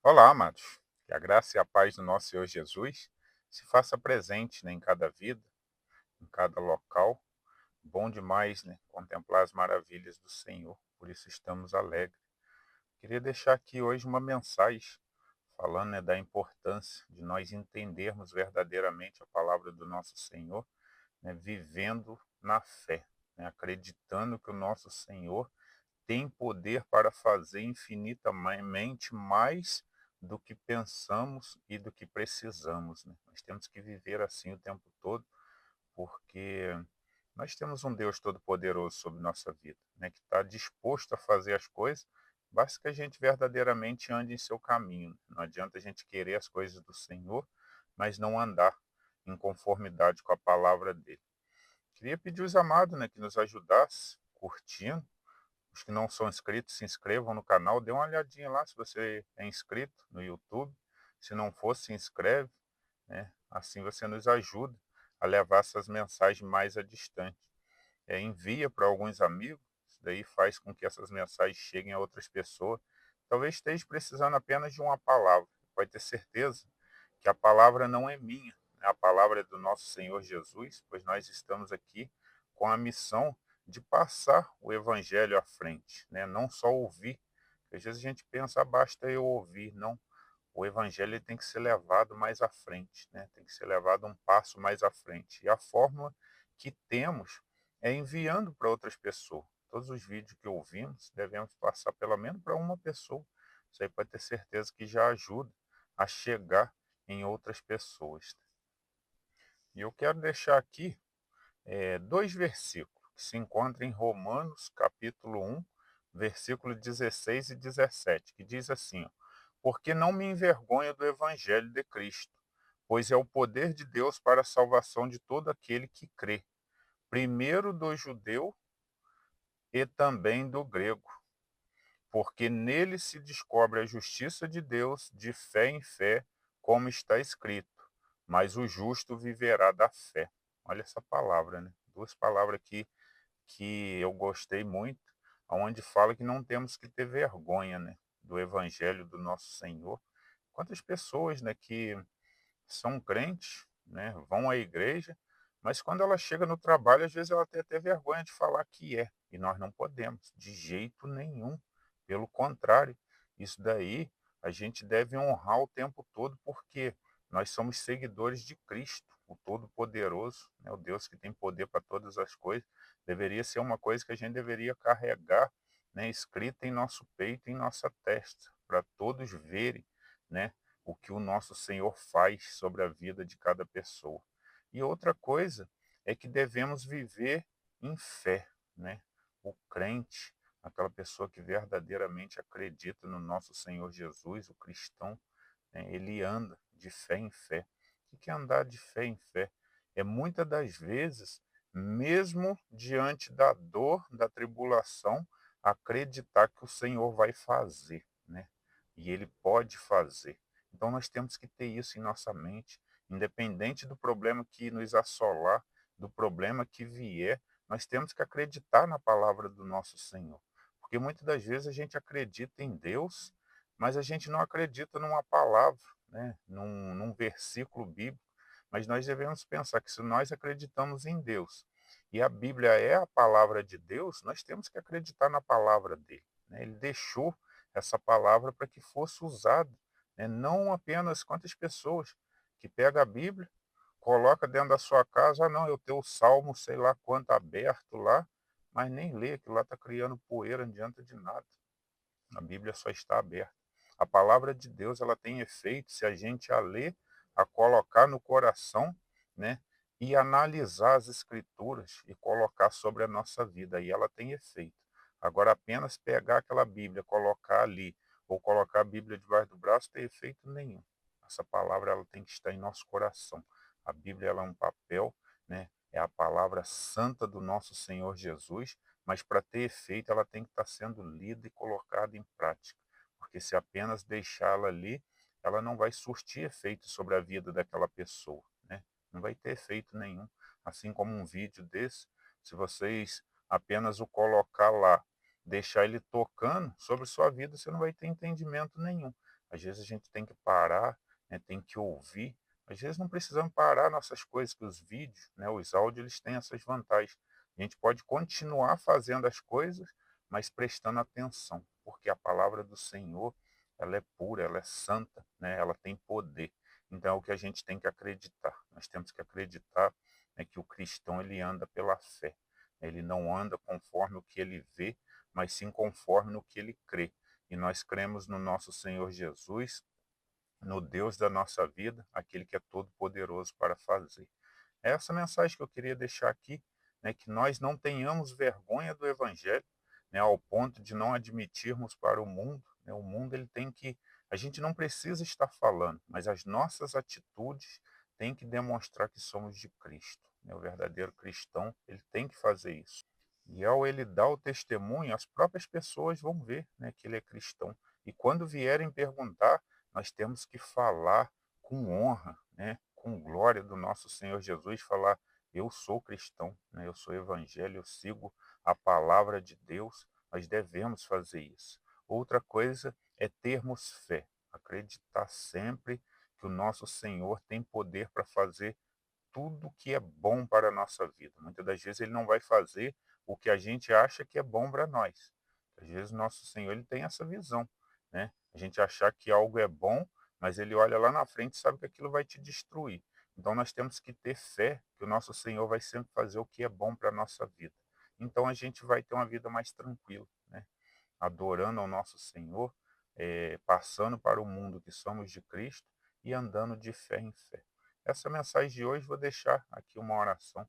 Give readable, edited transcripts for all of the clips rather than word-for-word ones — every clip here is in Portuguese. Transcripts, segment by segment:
Olá, amados. Que a graça e a paz do nosso Senhor Jesus se faça presente, né, em cada vida, em cada local. Bom demais, né, contemplar as maravilhas do Senhor. Por isso estamos alegres. Queria deixar aqui hoje uma mensagem falando, né, da importância de nós entendermos verdadeiramente a palavra do nosso Senhor, né, vivendo na fé, né, acreditando que o nosso Senhor tem poder para fazer infinitamente mais do que pensamos e do que precisamos, né? Nós temos que viver assim o tempo todo, porque nós temos um Deus todo-poderoso sobre nossa vida, né? Que está disposto a fazer as coisas, basta que a gente verdadeiramente ande em seu caminho, né? Não adianta a gente querer as coisas do Senhor, mas não andar em conformidade com a palavra dele. Queria pedir os amados, né, que nos ajudasse curtindo. Os que não são inscritos, se inscrevam no canal, dê uma olhadinha lá se você é inscrito no YouTube. Se não for, se inscreve, né? Assim você nos ajuda a levar essas mensagens mais adistante. Envia para alguns amigos, isso daí faz com que essas mensagens cheguem a outras pessoas. Talvez esteja precisando apenas de uma palavra. Pode ter certeza que a palavra não é minha, né? A palavra é do nosso Senhor Jesus, pois nós estamos aqui com a missão de passar o evangelho à frente, né? Não só ouvir. Às vezes a gente pensa, basta eu ouvir. Não, o evangelho tem que ser levado mais à frente, né? Tem que ser levado um passo mais à frente. E a fórmula que temos é enviando para outras pessoas. Todos os vídeos que ouvimos devemos passar pelo menos para uma pessoa. Isso aí pode ter certeza que já ajuda a chegar em outras pessoas. E eu quero deixar aqui dois versículos que se encontram em Romanos, capítulo 1, versículo 16 e 17, que diz assim: ó, porque não me envergonho do evangelho de Cristo, pois é o poder de Deus para a salvação de todo aquele que crê, primeiro do judeu e também do grego, porque nele se descobre a justiça de Deus de fé em fé, como está escrito, mas o justo viverá da fé. Olha essa palavra, né? Duas palavras aqui que eu gostei muito, onde fala que não temos que ter vergonha, né, do evangelho do nosso Senhor. Quantas pessoas, né, que são crentes, né, vão à igreja, mas quando ela chega no trabalho, às vezes ela tem até vergonha de falar que é, e nós não podemos, de jeito nenhum. Pelo contrário, isso daí a gente deve honrar o tempo todo, porque nós somos seguidores de Cristo, o Todo-Poderoso, né, o Deus que tem poder para todas as coisas. Deveria ser uma coisa que a gente deveria carregar, né, escrita em nosso peito, em nossa testa, para todos verem, né, o que o nosso Senhor faz sobre a vida de cada pessoa. E outra coisa é que devemos viver em fé, né? O crente, aquela pessoa que verdadeiramente acredita no nosso Senhor Jesus, o cristão, né? Ele anda de fé em fé. O que é andar de fé em fé? É muitas das vezes, mesmo diante da dor, da tribulação, acreditar que o Senhor vai fazer, né? E Ele pode fazer. Então nós temos que ter isso em nossa mente, independente do problema que nos assolar, do problema que vier, nós temos que acreditar na palavra do nosso Senhor. Porque muitas das vezes a gente acredita em Deus, mas a gente não acredita numa palavra, né? Num versículo bíblico. Mas nós devemos pensar que se nós acreditamos em Deus e a Bíblia é a palavra de Deus, nós temos que acreditar na palavra dele, né? Ele deixou essa palavra para que fosse usada, né? Não apenas quantas pessoas que pega a Bíblia, coloca dentro da sua casa, não, eu tenho o salmo, sei lá quanto aberto lá, mas nem lê, que lá está criando poeira, não adianta de nada. A Bíblia só está aberta. A palavra de Deus, ela tem efeito se a gente a ler, a colocar no coração, né? E analisar as escrituras e colocar sobre a nossa vida. Aí ela tem efeito. Agora, apenas pegar aquela Bíblia, colocar ali, ou colocar a Bíblia debaixo do braço, tem efeito nenhum. Essa palavra ela tem que estar em nosso coração. A Bíblia ela é um papel, né? É a palavra santa do nosso Senhor Jesus, mas para ter efeito ela tem que estar sendo lida e colocada em prática, porque se apenas deixá-la ali, ela não vai surtir efeito sobre a vida daquela pessoa, né? Não vai ter efeito nenhum. Assim como um vídeo desse, se vocês apenas o colocar lá, deixar ele tocando sobre sua vida, você não vai ter entendimento nenhum. Às vezes a gente tem que parar, né, tem que ouvir. Às vezes não precisamos parar nossas coisas, que os vídeos, né, os áudios, eles têm essas vantagens. A gente pode continuar fazendo as coisas, mas prestando atenção, porque a palavra do Senhor, ela é pura, ela é santa, né, ela tem poder. Então é o que a gente tem que acreditar. Nós temos que acreditar, né, que o cristão ele anda pela fé. Ele não anda conforme o que ele vê, mas sim conforme no que ele crê. E nós cremos no nosso Senhor Jesus, no Deus da nossa vida, aquele que é todo poderoso para fazer. É essa mensagem que eu queria deixar aqui, né, que nós não tenhamos vergonha do evangelho, né, ao ponto de não admitirmos para o mundo, né, o mundo ele tem que, a gente não precisa estar falando, mas as nossas atitudes têm que demonstrar que somos de Cristo, né, o verdadeiro cristão, ele tem que fazer isso. E ao ele dar o testemunho, as próprias pessoas vão ver, né, que ele é cristão. E quando vierem perguntar, nós temos que falar com honra, né, com glória do nosso Senhor Jesus, falar: eu sou cristão, né, eu sou evangelho, eu sigo a palavra de Deus. Nós devemos fazer isso. Outra coisa é termos fé, acreditar sempre que o nosso Senhor tem poder para fazer tudo que é bom para a nossa vida. Muitas das vezes ele não vai fazer o que a gente acha que é bom para nós. Às vezes o nosso Senhor ele tem essa visão, né? A gente achar que algo é bom, mas ele olha lá na frente e sabe que aquilo vai te destruir. Então nós temos que ter fé que o nosso Senhor vai sempre fazer o que é bom para a nossa vida. Então a gente vai ter uma vida mais tranquila, né? Adorando ao nosso Senhor, passando para o mundo que somos de Cristo e andando de fé em fé. Essa mensagem de hoje vou deixar aqui uma oração.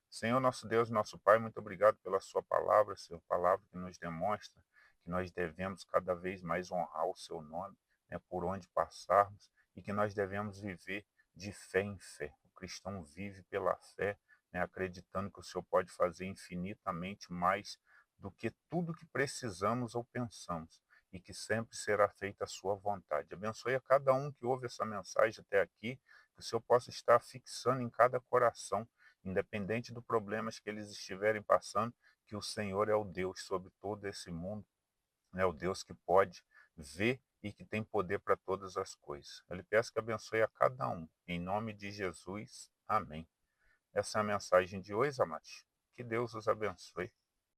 Senhor nosso Deus, nosso Pai, muito obrigado pela sua palavra, Senhor, palavra que nos demonstra que nós devemos cada vez mais honrar o seu nome, né, por onde passarmos, e que nós devemos viver de fé em fé. O cristão vive pela fé, né, acreditando que o Senhor pode fazer infinitamente mais do que tudo que precisamos ou pensamos, e que sempre será feita a sua vontade. Abençoe a cada um que ouve essa mensagem até aqui, que o Senhor possa estar fixando em cada coração, independente dos problemas que eles estiverem passando, que o Senhor é o Deus sobre todo esse mundo, é o Deus que pode ver e que tem poder para todas as coisas. Eu lhe peço que abençoe a cada um, em nome de Jesus. Amém. Essa é a mensagem de hoje, amados. Que Deus os abençoe.